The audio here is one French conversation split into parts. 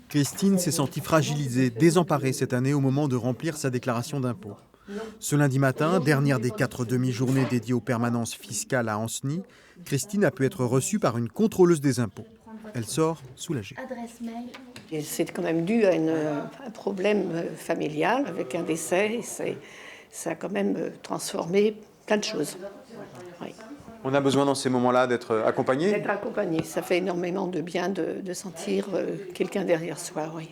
Christine s'est sentie fragilisée, désemparée cette année au moment de remplir sa déclaration d'impôt. Ce lundi matin, dernière des 4 demi-journées dédiées aux permanences fiscales à Ancenis, Christine a pu être reçue par une contrôleuse des impôts. Elle sort soulagée. Et c'est quand même dû à un problème familial avec un décès. Ça a quand même transformé plein de choses. Oui. On a besoin dans ces moments-là d'être accompagné. D'être accompagné, ça fait énormément de bien de sentir quelqu'un derrière soi. Oui.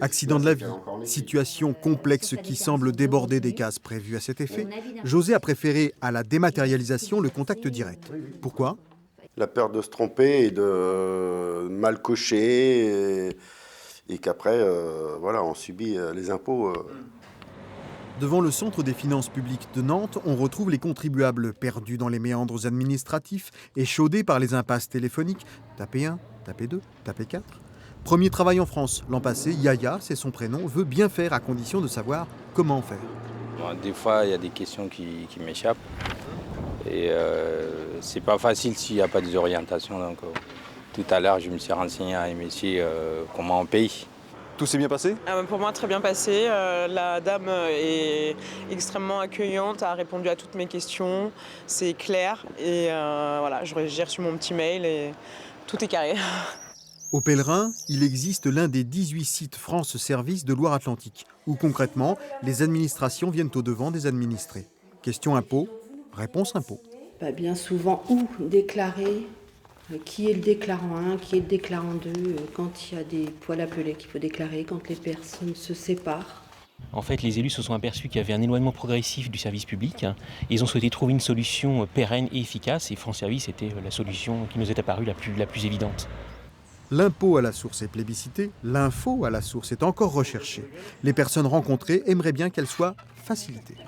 Accident de la vie, situation complexe qui semble déborder des cases prévues à cet effet, José a préféré à la dématérialisation le contact direct. Pourquoi ? La peur de se tromper et de mal cocher et qu'après, on subit les impôts. Devant le Centre des finances publiques de Nantes, on retrouve les contribuables perdus dans les méandres administratifs, échaudés par les impasses téléphoniques. Tapez 1, tapez 2, tapez 4. Premier travail en France. L'an passé, Yaya, c'est son prénom, veut bien faire à condition de savoir comment faire. Bon, des fois, il y a des questions qui m'échappent. Et c'est pas facile s'il n'y a pas des orientations. Donc, tout à l'heure, je me suis renseigné à MSI comment on paye. Tout s'est bien passé ? Pour moi, très bien passé. La dame est extrêmement accueillante, a répondu à toutes mes questions. C'est clair. Et j'ai reçu mon petit mail et tout est carré. Au Pèlerin, il existe l'un des 18 sites France Service de Loire-Atlantique, où concrètement, les administrations viennent au-devant des administrés. Question impôt, réponse impôt. Bien souvent, où déclarer, qui est le déclarant 1, qui est le déclarant 2, quand il y a des poils à peler qu'il faut déclarer, quand les personnes se séparent. En fait, les élus se sont aperçus qu'il y avait un éloignement progressif du service public. Ils ont souhaité trouver une solution pérenne et efficace, et France Service était la solution qui nous est apparue la plus évidente. L'impôt à la source est plébiscité, l'info à la source est encore recherchée. Les personnes rencontrées aimeraient bien qu'elle soit facilitée.